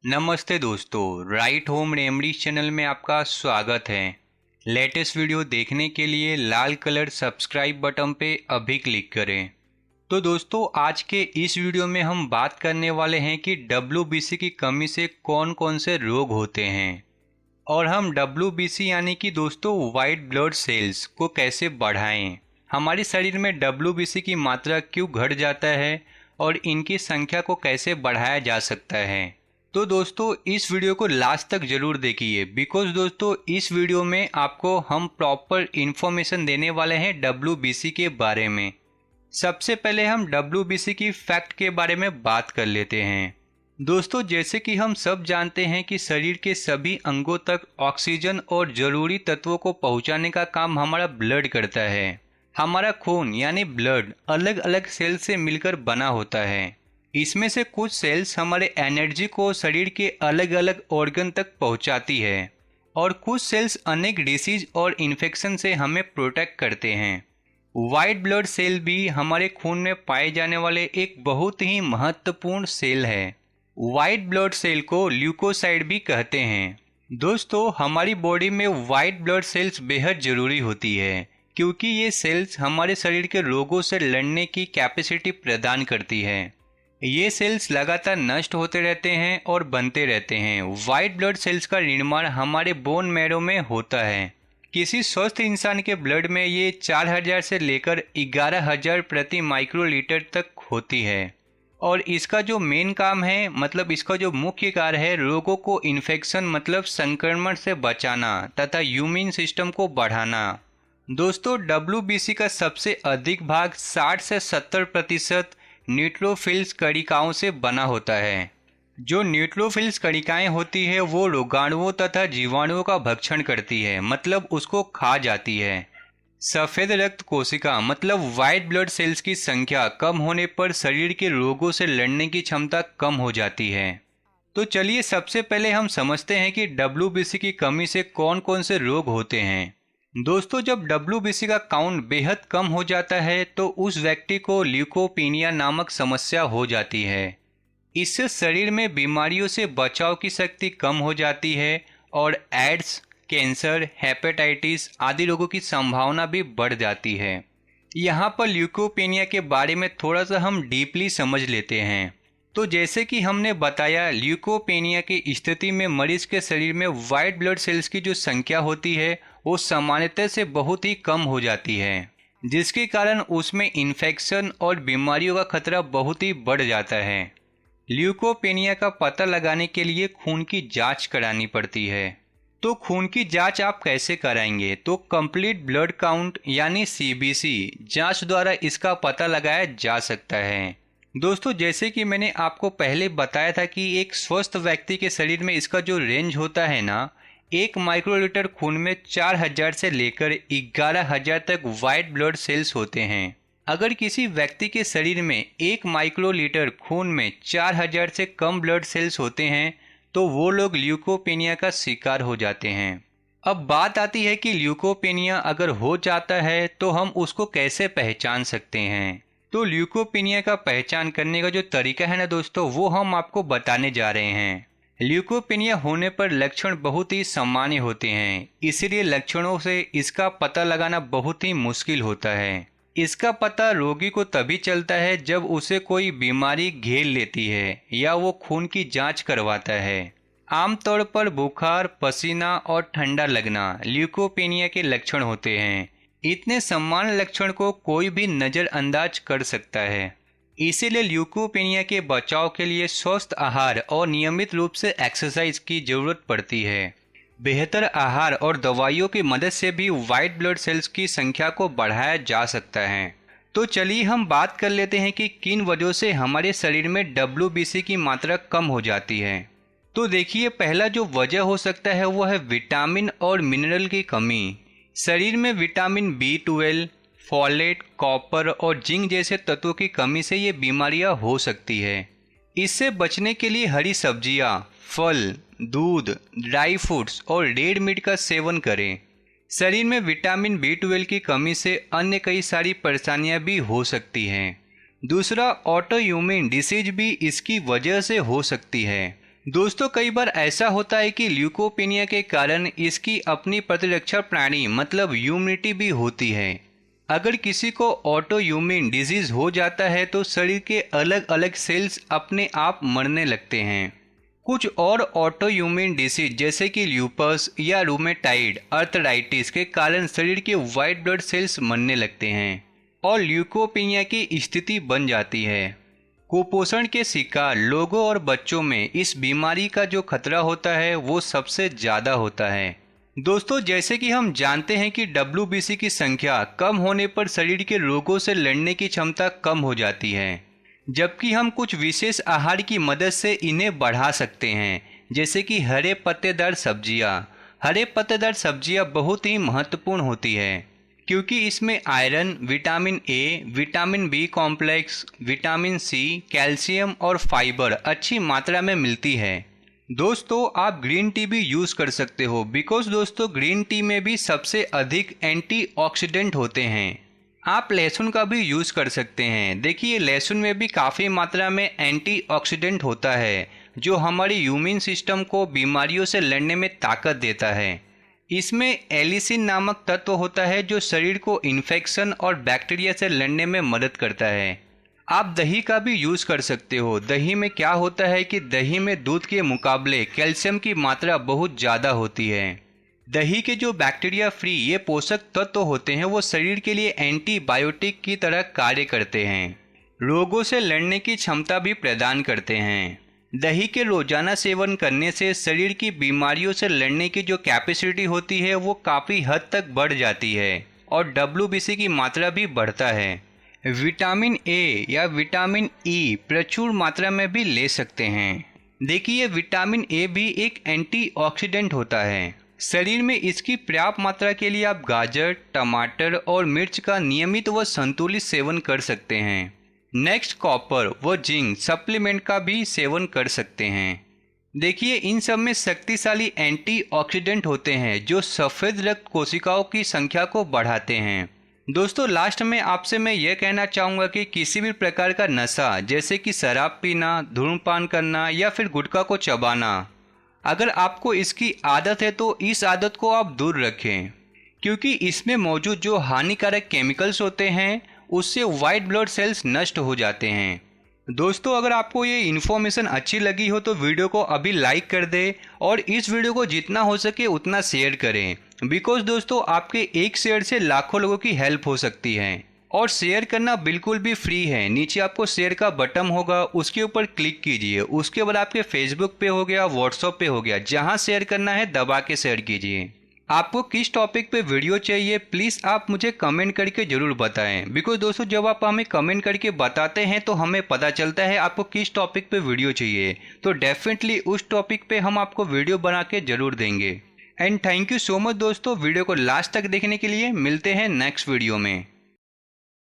नमस्ते दोस्तों, right home remedies channel में आपका स्वागत है। लेटेस्ट वीडियो देखने के लिए लाल कलर सब्सक्राइब बटन पे अभी क्लिक करें। तो दोस्तों, आज के इस वीडियो में हम बात करने वाले हैं कि WBC की कमी से कौन कौन से रोग होते हैं और हम WBC यानी कि दोस्तों वाइट ब्लड सेल्स को कैसे बढ़ाएं। हमारे शरीर में WBC की मात्रा क्यों घट जाता है और इनकी संख्या को कैसे बढ़ाया जा सकता है। तो दोस्तों, इस वीडियो को लास्ट तक जरूर देखिए बिकॉज दोस्तों इस वीडियो में आपको हम प्रॉपर इन्फॉर्मेशन देने वाले हैं WBC के बारे में। सबसे पहले हम WBC की फैक्ट के बारे में बात कर लेते हैं। दोस्तों, जैसे कि हम सब जानते हैं कि शरीर के सभी अंगों तक ऑक्सीजन और जरूरी तत्वों को पहुंचाने का काम हमारा ब्लड करता है। हमारा खून यानी ब्लड अलग अलग सेल से मिलकर बना होता है। इसमें से कुछ सेल्स हमारे एनर्जी को शरीर के अलग अलग ऑर्गन तक पहुंचाती है और कुछ सेल्स अनेक डिसीज और इन्फेक्शन से हमें प्रोटेक्ट करते हैं। वाइट ब्लड सेल भी हमारे खून में पाए जाने वाले एक बहुत ही महत्वपूर्ण सेल है। वाइट ब्लड सेल को ल्यूकोसाइड भी कहते हैं। दोस्तों, हमारी बॉडी में वाइट ब्लड सेल्स बेहद जरूरी होती है क्योंकि ये सेल्स हमारे शरीर के रोगों से लड़ने की कैपेसिटी प्रदान करती है। ये सेल्स लगातार नष्ट होते रहते हैं और बनते रहते हैं। वाइट ब्लड सेल्स का निर्माण हमारे बोन मैरो में होता है। किसी स्वस्थ इंसान के ब्लड में ये 4000 से लेकर 11000 प्रति माइक्रोलीटर तक होती है और इसका जो मेन काम है मतलब इसका जो मुख्य कार्य है रोगों को इन्फेक्शन मतलब संक्रमण से बचाना तथा इम्यून सिस्टम को बढ़ाना। दोस्तों, WBC का सबसे अधिक भाग 60 से 70% न्यूट्रोफिल्स कणिकाओं से बना होता है। जो न्यूट्रोफिल्स कणिकाएं होती है वो रोगाणुओं तथा जीवाणुओं का भक्षण करती है मतलब उसको खा जाती है। सफ़ेद रक्त कोशिका मतलब वाइट ब्लड सेल्स की संख्या कम होने पर शरीर के रोगों से लड़ने की क्षमता कम हो जाती है। तो चलिए सबसे पहले हम समझते हैं कि WBC की कमी से कौन कौन से रोग होते हैं। दोस्तों, जब WBC का काउंट बेहद कम हो जाता है तो उस व्यक्ति को ल्यूकोपीनिया नामक समस्या हो जाती है। इससे शरीर में बीमारियों से बचाव की शक्ति कम हो जाती है और एड्स, कैंसर, हेपेटाइटिस आदि रोगों की संभावना भी बढ़ जाती है। यहाँ पर ल्यूकोपीनिया के बारे में थोड़ा सा हम डीपली समझ लेते हैं। तो जैसे कि हमने बताया, ल्यूकोपेनिया की स्थिति में मरीज के शरीर में वाइट ब्लड सेल्स की जो संख्या होती है वो सामान्यतः से बहुत ही कम हो जाती है जिसके कारण उसमें इन्फेक्शन और बीमारियों का खतरा बहुत ही बढ़ जाता है। ल्यूकोपेनिया का पता लगाने के लिए खून की जांच करानी पड़ती है। तो खून की जांच आप कैसे कराएंगे? तो कंप्लीट ब्लड काउंट यानी CBC जांच द्वारा इसका पता लगाया जा सकता है। दोस्तों, जैसे कि मैंने आपको पहले बताया था कि एक स्वस्थ व्यक्ति के शरीर में इसका जो रेंज होता है ना, 1 माइक्रोलीटर खून में 4000 से लेकर 11000 तक वाइट ब्लड सेल्स होते हैं। अगर किसी व्यक्ति के शरीर में 1 माइक्रोलीटर खून में 4000 से कम ब्लड सेल्स होते हैं तो वो लोग ल्यूकोपेनिया का शिकार हो जाते हैं। अब बात आती है कि ल्यूकोपेनिया अगर हो जाता है तो हम उसको कैसे पहचान सकते हैं। तो ल्यूकोपेनिया का पहचान करने का जो तरीका है ना दोस्तों, वो हम आपको बताने जा रहे हैं। ल्यूकोपेनिया होने पर लक्षण बहुत ही सामान्य होते हैं, इसीलिए लक्षणों से इसका पता लगाना बहुत ही मुश्किल होता है। इसका पता रोगी को तभी चलता है जब उसे कोई बीमारी घेर लेती है या वो खून की जांच करवाता है। आमतौर पर बुखार, पसीना और ठंडा लगना ल्यूकोपेनिया के लक्षण होते हैं। इतने सामान्य लक्षण को कोई भी नज़रअंदाज कर सकता है। इसीलिए ल्यूकोपेनिया के बचाव के लिए स्वस्थ आहार और नियमित रूप से एक्सरसाइज की जरूरत पड़ती है। बेहतर आहार और दवाइयों की मदद से भी वाइट ब्लड सेल्स की संख्या को बढ़ाया जा सकता है। तो चलिए हम बात कर लेते हैं कि किन वजहों से हमारे शरीर में WBC की मात्रा कम हो जाती है। तो देखिए, पहला जो वजह हो सकता है वो है विटामिन और मिनरल की कमी। शरीर में विटामिन B12, फॉलेट, कॉपर और जिंक जैसे तत्वों की कमी से ये बीमारियां हो सकती है। इससे बचने के लिए हरी सब्जियां, फल, दूध, ड्राई फ्रूट्स और रेड मीट का सेवन करें। शरीर में विटामिन B12 की कमी से अन्य कई सारी परेशानियां भी हो सकती हैं। दूसरा, ऑटो इम्यून डिसीज भी इसकी वजह से हो सकती है। दोस्तों कई बार ऐसा होता है कि ल्यूकोपेनिया के कारण इसकी अपनी प्रतिरक्षा प्राणी मतलब इम्यूनिटी भी होती है। अगर किसी को ऑटो इम्यून डिजीज हो जाता है तो शरीर के अलग अलग सेल्स अपने आप मरने लगते हैं। कुछ और ऑटो इम्यून डिसीज जैसे कि ल्यूपस या रूमेटाइड अर्थराइटिस के कारण शरीर के व्हाइट ब्लड सेल्स मरने लगते हैं और ल्यूकोपेनिया की स्थिति बन जाती है। कुपोषण के शिकार लोगों और बच्चों में इस बीमारी का जो खतरा होता है वो सबसे ज़्यादा होता है। दोस्तों जैसे कि हम जानते हैं कि WBC की संख्या कम होने पर शरीर के रोगों से लड़ने की क्षमता कम हो जाती है, जबकि हम कुछ विशेष आहार की मदद से इन्हें बढ़ा सकते हैं, जैसे कि हरे पत्तेदार सब्जियां। हरे पत्तेदार सब्जियां बहुत ही महत्वपूर्ण होती है क्योंकि इसमें iron, vitamin A, vitamin B complex, vitamin C, calcium और फाइबर अच्छी मात्रा में मिलती है। दोस्तों आप ग्रीन टी भी यूज़ कर सकते हो बिकॉज दोस्तों ग्रीन टी में भी सबसे अधिक एंटीऑक्सीडेंट होते हैं। आप लहसुन का भी यूज़ कर सकते हैं। देखिए लहसुन में भी काफ़ी मात्रा में एंटीऑक्सीडेंट होता है जो हमारे इम्यून सिस्टम को बीमारियों से लड़ने में ताकत देता है। इसमें एलिसिन नामक तत्व होता है जो शरीर को इन्फेक्शन और बैक्टीरिया से लड़ने में मदद करता है। आप दही का भी यूज़ कर सकते हो। दही में क्या होता है कि दही में दूध के मुकाबले कैल्शियम की मात्रा बहुत ज़्यादा होती है। दही के जो बैक्टीरिया फ्री ये पोषक तत्व होते हैं वो शरीर के लिए एंटीबायोटिक की तरह कार्य करते हैं, रोगों से लड़ने की क्षमता भी प्रदान करते हैं। दही के रोजाना सेवन करने से शरीर की बीमारियों से लड़ने की जो कैपेसिटी होती है वो काफ़ी हद तक बढ़ जाती है और WBC की मात्रा भी बढ़ता है। विटामिन ए या विटामिन ई प्रचुर मात्रा में भी ले सकते हैं। देखिए विटामिन ए भी एक एंटीऑक्सीडेंट होता है। शरीर में इसकी पर्याप्त मात्रा के लिए आप गाजर, टमाटर और मिर्च का नियमित व संतुलित सेवन कर सकते हैं। नेक्स्ट कॉपर व जिंक सप्लीमेंट का भी सेवन कर सकते हैं। देखिए इन सब में शक्तिशाली एंटीऑक्सीडेंट होते हैं जो सफ़ेद रक्त कोशिकाओं की संख्या को बढ़ाते हैं। दोस्तों लास्ट में आपसे मैं ये कहना चाहूँगा कि किसी भी प्रकार का नशा जैसे कि शराब पीना, धूम्रपान करना या फिर गुटखा को चबाना, अगर आपको इसकी आदत है तो इस आदत को आप दूर रखें क्योंकि इसमें मौजूद जो हानिकारक केमिकल्स होते हैं उससे वाइट ब्लड सेल्स नष्ट हो जाते हैं। दोस्तों अगर आपको ये इन्फॉर्मेशन अच्छी लगी हो तो वीडियो को अभी लाइक कर दें और इस वीडियो को जितना हो सके उतना शेयर करें बिकॉज दोस्तों आपके एक शेयर से लाखों लोगों की हेल्प हो सकती है और शेयर करना बिल्कुल भी फ्री है। नीचे आपको शेयर का बटन होगा उसके ऊपर क्लिक कीजिए, उसके बाद आपके फेसबुक पे हो गया, व्हाट्सएप पे हो गया, जहां शेयर करना है दबा के शेयर कीजिए। आपको किस टॉपिक पे वीडियो चाहिए प्लीज़ आप मुझे कमेंट करके ज़रूर बताएं बिकॉज दोस्तों जब आप हमें कमेंट करके बताते हैं तो हमें पता चलता है आपको किस टॉपिक पे वीडियो चाहिए, तो डेफिनेटली उस टॉपिक पे हम आपको वीडियो बना के ज़रूर देंगे। And thank you so much दोस्तों वीडियो को लास्ट तक देखने के लिए। मिलते हैं नेक्स्ट वीडियो में।